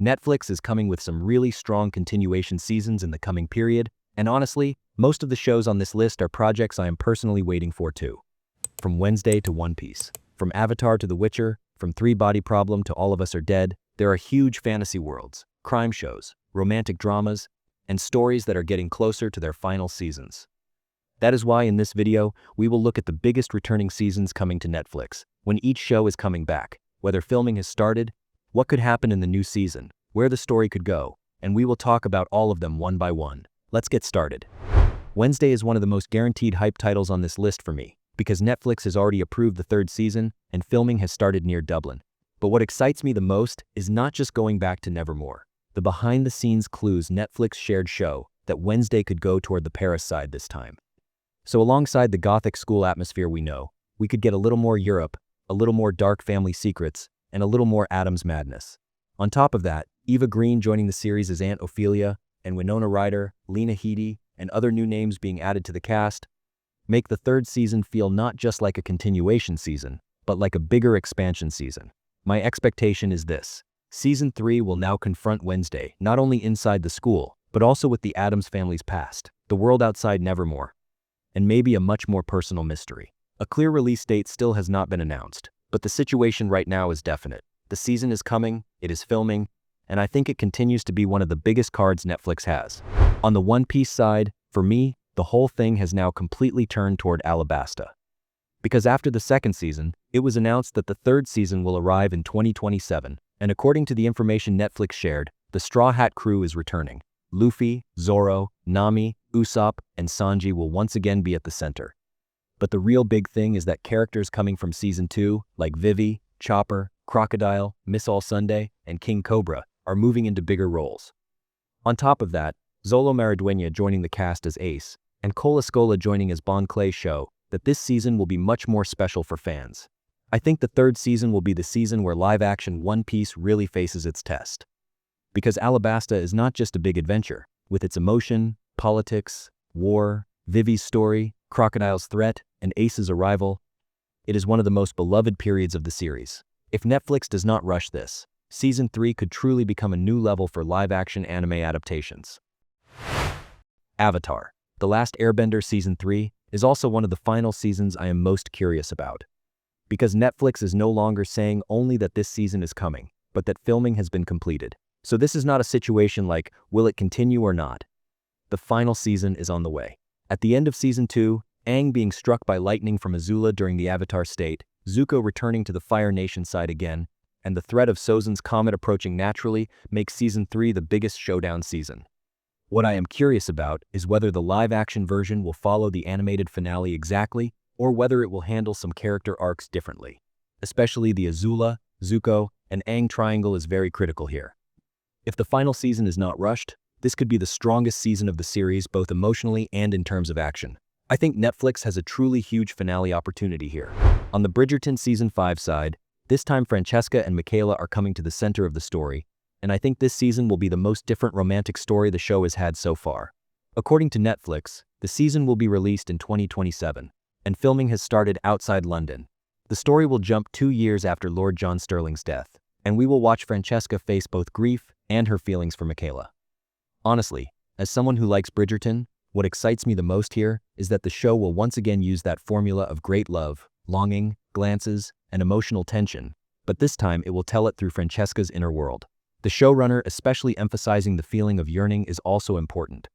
Netflix is coming with some really strong continuation seasons in the coming period, and honestly, most of the shows on this list are projects I am personally waiting for too. From Wednesday to One Piece, from Avatar to The Witcher, from Three Body Problem to All of Us Are Dead, there are huge fantasy worlds, crime shows, romantic dramas, and stories that are getting closer to their final seasons. That is why in this video, we will look at the biggest returning seasons coming to Netflix, when each show is coming back, whether filming has started, what could happen in the new season, where the story could go, and we will talk about all of them one by one. Let's get started. Wednesday is one of the most guaranteed hype titles on this list for me, because Netflix has already approved the third season and filming has started near Dublin. But what excites me the most is not just going back to Nevermore. The behind-the-scenes clues Netflix shared show that Wednesday could go toward the Paris side this time. So alongside the gothic school atmosphere we know, we could get a little more Europe, a little more dark family secrets, and a little more Addams madness. On top of that, Eva Green joining the series as Aunt Ophelia, and Winona Ryder, Lena Headey, and other new names being added to the cast, make the third season feel not just like a continuation season, but like a bigger expansion season. My expectation is this. Season 3 will now confront Wednesday, not only inside the school, but also with the Addams family's past, the world outside Nevermore, and maybe a much more personal mystery. A clear release date still has not been announced, but the situation right now is definite. The season is coming, it is filming, and I think it continues to be one of the biggest cards Netflix has. On the One Piece side, for me, the whole thing has now completely turned toward Alabasta. Because after the second season, it was announced that the third season will arrive in 2027, and according to the information Netflix shared, the Straw Hat crew is returning. Luffy, Zoro, Nami, Usopp, and Sanji will once again be at the center. But the real big thing is that characters coming from Season 2, like Vivi, Chopper, Crocodile, Miss All Sunday, and King Cobra, are moving into bigger roles. On top of that, Zolo Maridueña joining the cast as Ace, and Cole Escola joining as Bon Clay show that this season will be much more special for fans. I think the third season will be the season where live-action One Piece really faces its test. Because Alabasta is not just a big adventure, with its emotion, politics, war, Vivi's story, Crocodile's threat, and Ace's arrival, it is one of the most beloved periods of the series. If Netflix does not rush this, Season 3 could truly become a new level for live-action anime adaptations. Avatar: The Last Airbender Season 3 is also one of the final seasons I am most curious about. Because Netflix is no longer saying only that this season is coming, but that filming has been completed. So this is not a situation like, will it continue or not? The final season is on the way. At the end of Season 2, Aang being struck by lightning from Azula during the Avatar state, Zuko returning to the Fire Nation side again, and the threat of Sozin's comet approaching naturally makes Season 3 the biggest showdown season. What I am curious about is whether the live-action version will follow the animated finale exactly, or whether it will handle some character arcs differently. Especially the Azula, Zuko, and Aang triangle is very critical here. If the final season is not rushed, this could be the strongest season of the series both emotionally and in terms of action. I think Netflix has a truly huge finale opportunity here. On the Bridgerton Season 5 side, this time Francesca and Michaela are coming to the center of the story, and I think this season will be the most different romantic story the show has had so far. According to Netflix, the season will be released in 2027, and filming has started outside London. The story will jump 2 years after Lord John Sterling's death, and we will watch Francesca face both grief and her feelings for Michaela. Honestly, as someone who likes Bridgerton, what excites me the most here is that the show will once again use that formula of great love, longing, glances, and emotional tension, but this time it will tell it through Francesca's inner world. The showrunner especially emphasizing the feeling of yearning is also important.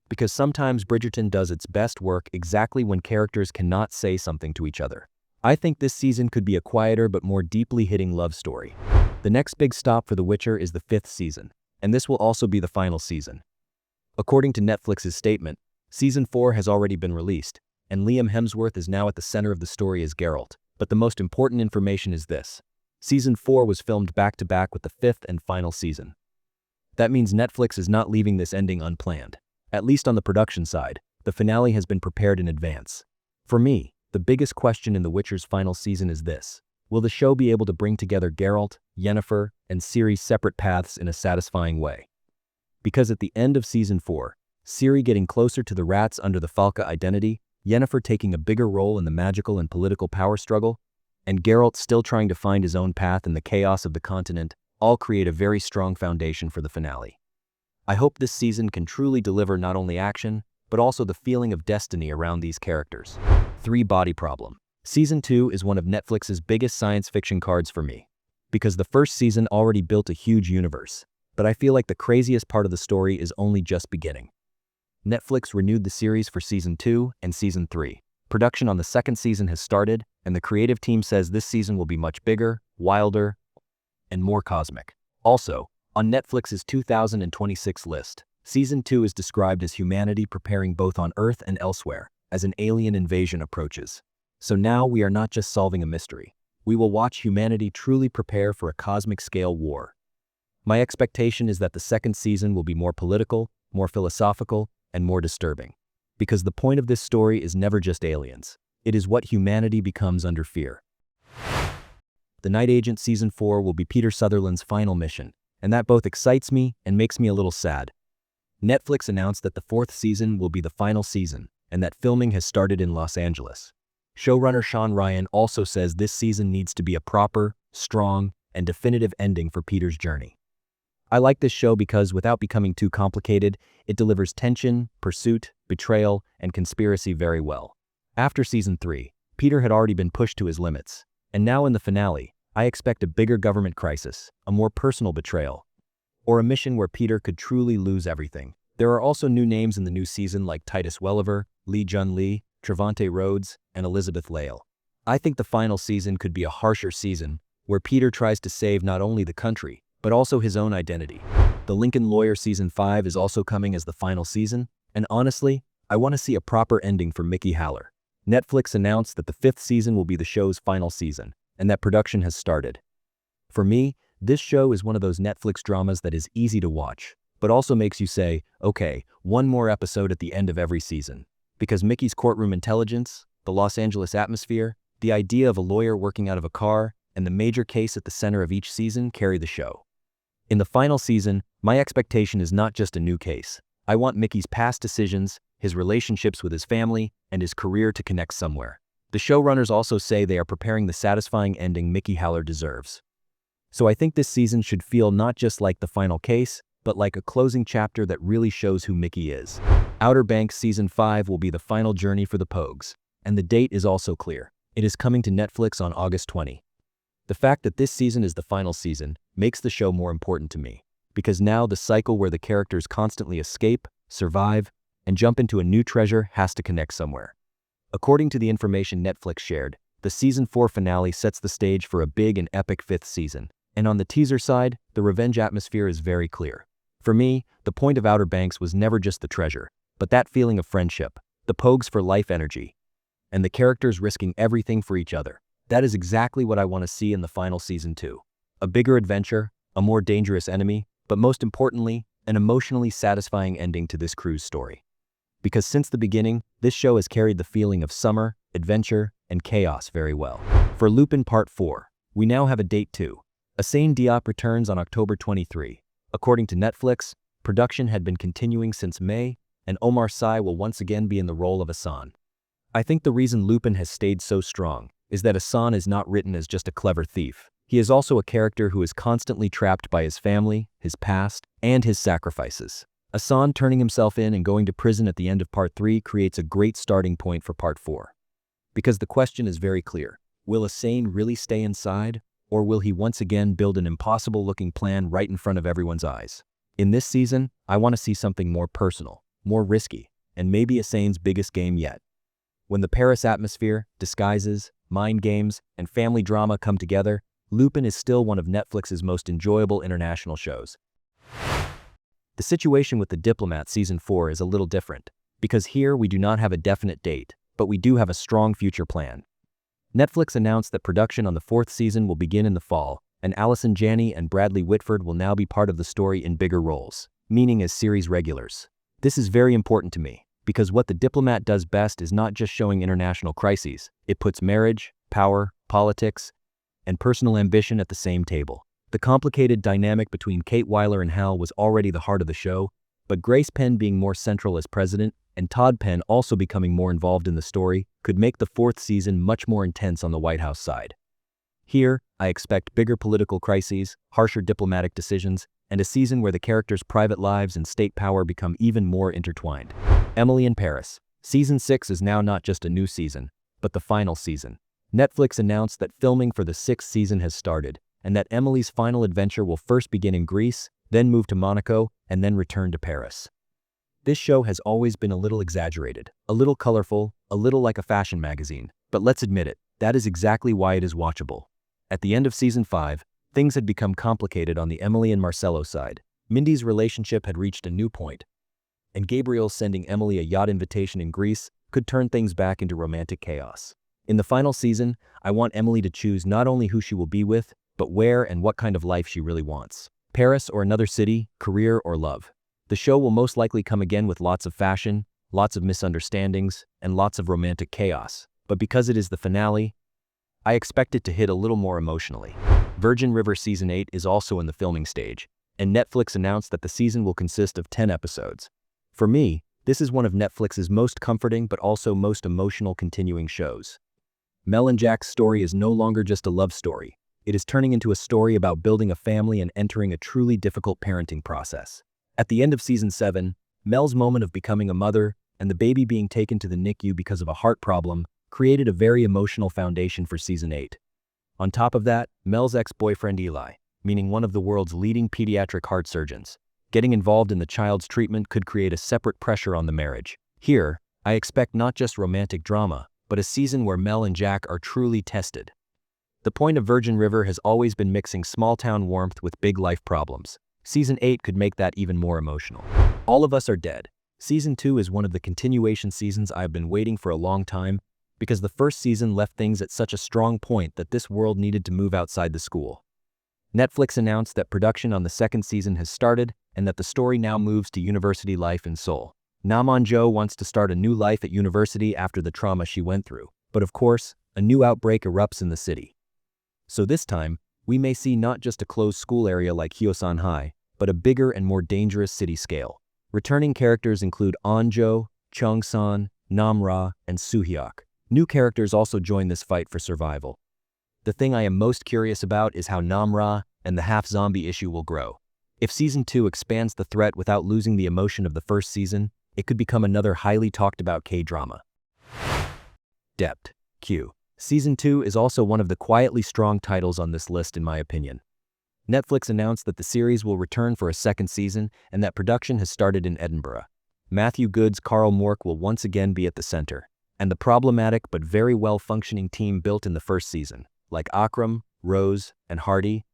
Because sometimes Bridgerton does its best work exactly when characters cannot say something to each other. I think this season could be a quieter but more deeply hitting love story. The next big stop for The Witcher is the 5th season, and this will also be the final season. According to Netflix's statement, Season 4 has already been released, and Liam Hemsworth is now at the center of the story as Geralt. But the most important information is this. Season 4 was filmed back-to-back with the 5th and final season. That means Netflix is not leaving this ending unplanned. At least on the production side, the finale has been prepared in advance. For me, the biggest question in The Witcher's final season is this. Will the show be able to bring together Geralt, Yennefer, and Ciri's separate paths in a satisfying way? Because at the end of Season 4, Ciri getting closer to the rats under the Falca identity, Yennefer taking a bigger role in the magical and political power struggle, and Geralt still trying to find his own path in the chaos of the continent, all create a very strong foundation for the finale. I hope this season can truly deliver not only action, but also the feeling of destiny around these characters. 3. Body Problem. Season 2 is one of Netflix's biggest science fiction cards for me, because the first season already built a huge universe, but I feel like the craziest part of the story is only just beginning. Netflix renewed the series for Season 2 and Season 3. Production on the second season has started, and the creative team says this season will be much bigger, wilder, and more cosmic. Also, on Netflix's 2026 list, Season 2 is described as humanity preparing both on Earth and elsewhere, as an alien invasion approaches. So now we are not just solving a mystery. We will watch humanity truly prepare for a cosmic-scale war. My expectation is that the second season will be more political, more philosophical, and more disturbing. Because the point of this story is never just aliens. It is what humanity becomes under fear. The Night Agent Season 4 will be Peter Sutherland's final mission, and that both excites me and makes me a little sad. Netflix announced that the fourth season will be the final season, and that filming has started in Los Angeles. Showrunner Sean Ryan also says this season needs to be a proper, strong, and definitive ending for Peter's journey. I like this show because, without becoming too complicated, it delivers tension, pursuit, betrayal, and conspiracy very well. After Season 3, Peter had already been pushed to his limits, and now in the finale, I expect a bigger government crisis, a more personal betrayal, or a mission where Peter could truly lose everything. There are also new names in the new season like Titus Welliver, Lee Jun-lee, Trevante Rhodes, and Elizabeth Lail. I think the final season could be a harsher season, where Peter tries to save not only the country, but also his own identity. The Lincoln Lawyer Season 5 is also coming as the final season, and honestly, I want to see a proper ending for Mickey Haller. Netflix announced that the fifth season will be the show's final season, and that production has started. For me, this show is one of those Netflix dramas that is easy to watch, but also makes you say, okay, one more episode at the end of every season. Because Mickey's courtroom intelligence, the Los Angeles atmosphere, the idea of a lawyer working out of a car, and the major case at the center of each season carry the show. In the final season, my expectation is not just a new case. I want Mickey's past decisions, his relationships with his family, and his career to connect somewhere. The showrunners also say they are preparing the satisfying ending Mickey Haller deserves. So I think this season should feel not just like the final case, but like a closing chapter that really shows who Mickey is. Outer Banks Season 5 will be the final journey for the Pogues, and the date is also clear. It is coming to Netflix on August 20. The fact that this season is the final season makes the show more important to me, because now the cycle where the characters constantly escape, survive, and jump into a new treasure has to connect somewhere. According to the information Netflix shared, the Season 4 finale sets the stage for a big and epic fifth season, and on the teaser side, the revenge atmosphere is very clear. For me, the point of Outer Banks was never just the treasure, but that feeling of friendship, the Pogues for life energy, and the characters risking everything for each other. That is exactly what I want to see in the final Season 2. A bigger adventure, a more dangerous enemy, but most importantly, an emotionally satisfying ending to this crew's story. Because since the beginning, this show has carried the feeling of summer, adventure, and chaos very well. For Lupin Part 4, we now have a date too. Assane Diop returns on October 23. According to Netflix, production had been continuing since May, and Omar Sy will once again be in the role of Assane. I think the reason Lupin has stayed so strong is that Assane is not written as just a clever thief. He is also a character who is constantly trapped by his family, his past, and his sacrifices. Assane turning himself in and going to prison at the end of Part 3 creates a great starting point for Part 4. Because the question is very clear. Will Assane really stay inside, or will he once again build an impossible-looking plan right in front of everyone's eyes? In this season, I want to see something more personal, more risky, and maybe Assane's biggest game yet. When the Paris atmosphere, disguises, mind games, and family drama come together, Lupin is still one of Netflix's most enjoyable international shows. The situation with The Diplomat Season 4 is a little different, because here we do not have a definite date, but we do have a strong future plan. Netflix announced that production on the fourth season will begin in the fall, and Allison Janney and Bradley Whitford will now be part of the story in bigger roles, meaning as series regulars. This is very important to me, because what The Diplomat does best is not just showing international crises. It puts marriage, power, politics, and personal ambition at the same table. The complicated dynamic between Kate Weiler and Hal was already the heart of the show, but Grace Penn being more central as president and Todd Penn also becoming more involved in the story could make the fourth season much more intense on the White House side. Here, I expect bigger political crises, harsher diplomatic decisions, and a season where the characters' private lives and state power become even more intertwined. Emily in Paris. Season 6 is now not just a new season, but the final season. Netflix announced that filming for the 6th season has started, and that Emily's final adventure will first begin in Greece, then move to Monaco, and then return to Paris. This show has always been a little exaggerated, a little colorful, a little like a fashion magazine, but let's admit it, that is exactly why it is watchable. At the end of Season 5, things had become complicated on the Emily and Marcello side. Mindy's relationship had reached a new point, and Gabriel sending Emily a yacht invitation in Greece could turn things back into romantic chaos. In the final season, I want Emily to choose not only who she will be with, but where and what kind of life she really wants. Paris or another city, career or love. The show will most likely come again with lots of fashion, lots of misunderstandings, and lots of romantic chaos. But because it is the finale, I expect it to hit a little more emotionally. Virgin River Season 8 is also in the filming stage, and Netflix announced that the season will consist of 10 episodes. For me, this is one of Netflix's most comforting but also most emotional continuing shows. Mel and Jack's story is no longer just a love story. It is turning into a story about building a family and entering a truly difficult parenting process. At the end of Season 7, Mel's moment of becoming a mother and the baby being taken to the NICU because of a heart problem created a very emotional foundation for Season 8. On top of that, Mel's ex-boyfriend Eli, meaning one of the world's leading pediatric heart surgeons, getting involved in the child's treatment could create a separate pressure on the marriage. Here, I expect not just romantic drama, but a season where Mel and Jack are truly tested. The point of Virgin River has always been mixing small-town warmth with big life problems. Season 8 could make that even more emotional. All of Us Are Dead. Season 2 is one of the continuation seasons I've been waiting for a long time because the first season left things at such a strong point that this world needed to move outside the school. Netflix announced that production on the second season has started and that the story now moves to university life in Seoul. Namon-jo wants to start a new life at university after the trauma she went through. But of course, a new outbreak erupts in the city. So this time, we may see not just a closed school area like Hyosan High, but a bigger and more dangerous city scale. Returning characters include Anjo, Chung-san, Namra, and Soo-hyuk. New characters also join this fight for survival. The thing I am most curious about is how Namra and the half-zombie issue will grow. If Season 2 expands the threat without losing the emotion of the first season, it could become another highly talked about K-drama. Depth. Q. Season 2 is also one of the quietly strong titles on this list in my opinion. Netflix announced that the series will return for a second season and that production has started in Edinburgh. Matthew Good's Carl Mork will once again be at the center, and the problematic but very well-functioning team built in the first season, like Akram, Rose, and Hardy,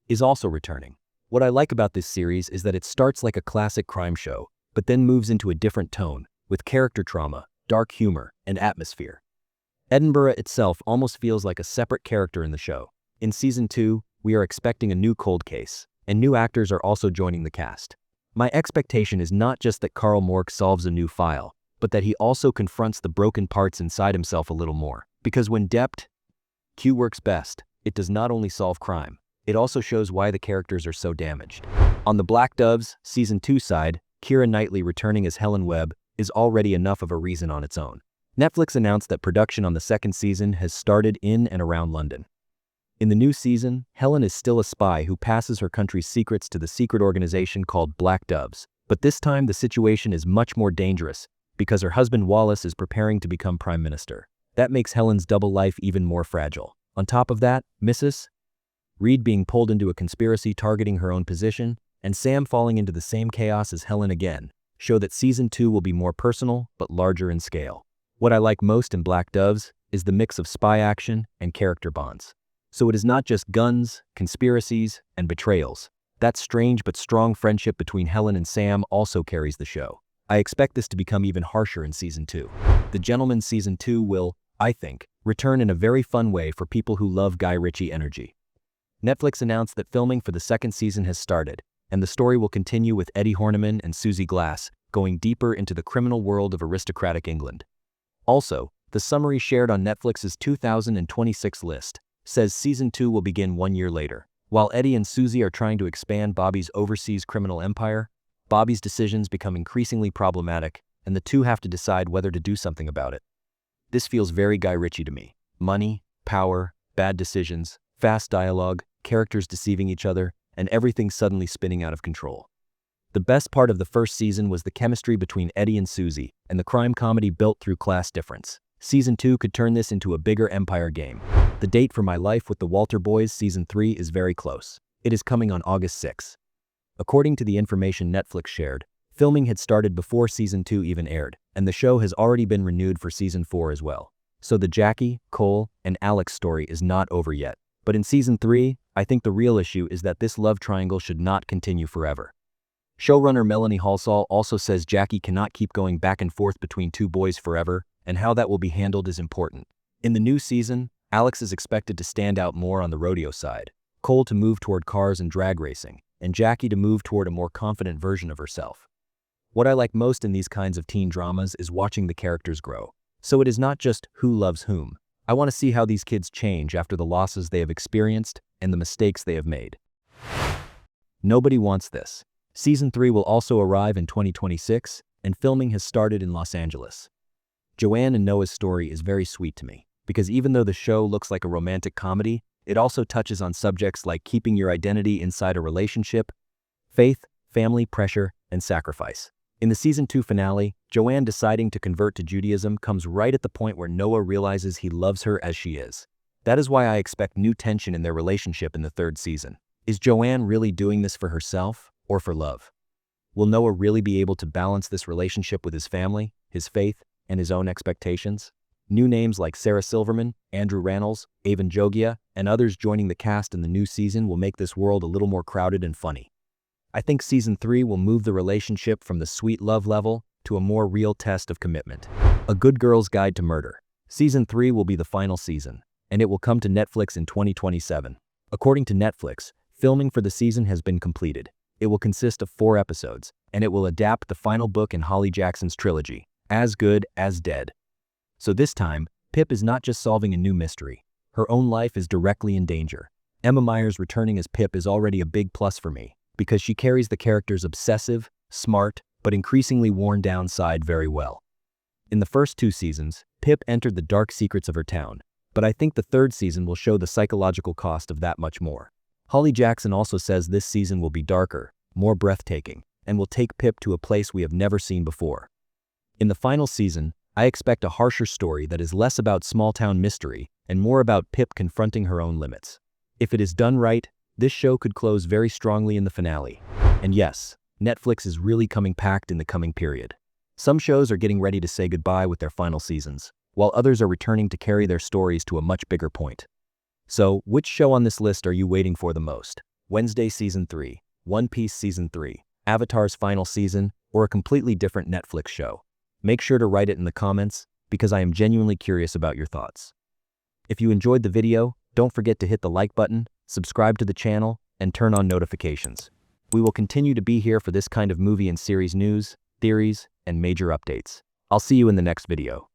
is also returning. What I like about this series is that it starts like a classic crime show, but then moves into a different tone, with character trauma, dark humor, and atmosphere. Edinburgh itself almost feels like a separate character in the show. In Season 2, we are expecting a new cold case, and new actors are also joining the cast. My expectation is not just that Carl Mork solves a new file, but that he also confronts the broken parts inside himself a little more. Because when Depth Q works best, it does not only solve crime, it also shows why the characters are so damaged. On the Black Doves Season 2 side, Keira Knightley returning as Helen Webb is already enough of a reason on its own. Netflix announced that production on the second season has started in and around London. In the new season, Helen is still a spy who passes her country's secrets to the secret organization called Black Doves. But this time the situation is much more dangerous because her husband Wallace is preparing to become Prime Minister. That makes Helen's double life even more fragile. On top of that, Mrs. Reed being pulled into a conspiracy targeting her own position, and Sam falling into the same chaos as Helen again, show that Season 2 will be more personal but larger in scale. What I like most in Black Doves is the mix of spy action and character bonds. So it is not just guns, conspiracies, and betrayals. That strange but strong friendship between Helen and Sam also carries the show. I expect this to become even harsher in Season 2. The Gentleman Season 2 will, I think, return in a very fun way for people who love Guy Ritchie energy. Netflix announced that filming for the second season has started, and the story will continue with Eddie Horniman and Susie Glass going deeper into the criminal world of aristocratic England. Also, the summary shared on Netflix's 2026 list says Season 2 will begin 1 year later. While Eddie and Susie are trying to expand Bobby's overseas criminal empire, Bobby's decisions become increasingly problematic, and the two have to decide whether to do something about it. This feels very Guy Ritchie to me. Money, power, bad decisions, Fast dialogue, characters deceiving each other, and everything suddenly spinning out of control. The best part of the first season was the chemistry between Eddie and Susie, and the crime comedy built through class difference. Season 2 could turn this into a bigger empire game. The date for My Life with the Walter Boys Season 3 is very close. It is coming on August 6. According to the information Netflix shared, filming had started before Season 2 even aired, and the show has already been renewed for Season 4 as well. So the Jackie, Cole, and Alex story is not over yet. But in Season 3, I think the real issue is that this love triangle should not continue forever. Showrunner Melanie Halsall also says Jackie cannot keep going back and forth between two boys forever, and how that will be handled is important. In the new season, Alex is expected to stand out more on the rodeo side, Cole to move toward cars and drag racing, and Jackie to move toward a more confident version of herself. What I like most in these kinds of teen dramas is watching the characters grow. So it is not just who loves whom. I want to see how these kids change after the losses they have experienced and the mistakes they have made. Nobody wants this. Season 3 will also arrive in 2026, and filming has started in Los Angeles. Joanne and Noah's story is very sweet to me, because even though the show looks like a romantic comedy, it also touches on subjects like keeping your identity inside a relationship, faith, family, pressure, and sacrifice. In the Season 2 finale, Joanne deciding to convert to Judaism comes right at the point where Noah realizes he loves her as she is. That is why I expect new tension in their relationship in the third season. Is Joanne really doing this for herself or for love? Will Noah really be able to balance this relationship with his family, his faith, and his own expectations? New names like Sarah Silverman, Andrew Rannells, Avon Jogia, and others joining the cast in the new season will make this world a little more crowded and funny. I think Season 3 will move the relationship from the sweet love level to a more real test of commitment. A Good Girl's Guide to Murder. Season 3 will be the final season, and it will come to Netflix in 2027. According to Netflix, filming for the season has been completed. It will consist of 4 episodes, and it will adapt the final book in Holly Jackson's trilogy, As Good as Dead. So this time, Pip is not just solving a new mystery. Her own life is directly in danger. Emma Myers returning as Pip is already a big plus for me, because she carries the character's obsessive, smart, but increasingly worn down side very well. In the first 2 seasons, Pip entered the dark secrets of her town, but I think the third season will show the psychological cost of that much more. Holly Jackson also says this season will be darker, more breathtaking, and will take Pip to a place we have never seen before. In the final season, I expect a harsher story that is less about small-town mystery and more about Pip confronting her own limits. If it is done right, this show could close very strongly in the finale. And yes, Netflix is really coming packed in the coming period. Some shows are getting ready to say goodbye with their final seasons, while others are returning to carry their stories to a much bigger point. So, which show on this list are you waiting for the most? Wednesday Season 3, One Piece Season 3, Avatar's final season, or a completely different Netflix show? Make sure to write it in the comments, because I am genuinely curious about your thoughts. If you enjoyed the video, don't forget to hit the like button, subscribe to the channel, and turn on notifications. We will continue to be here for this kind of movie and series news, theories, and major updates. I'll see you in the next video.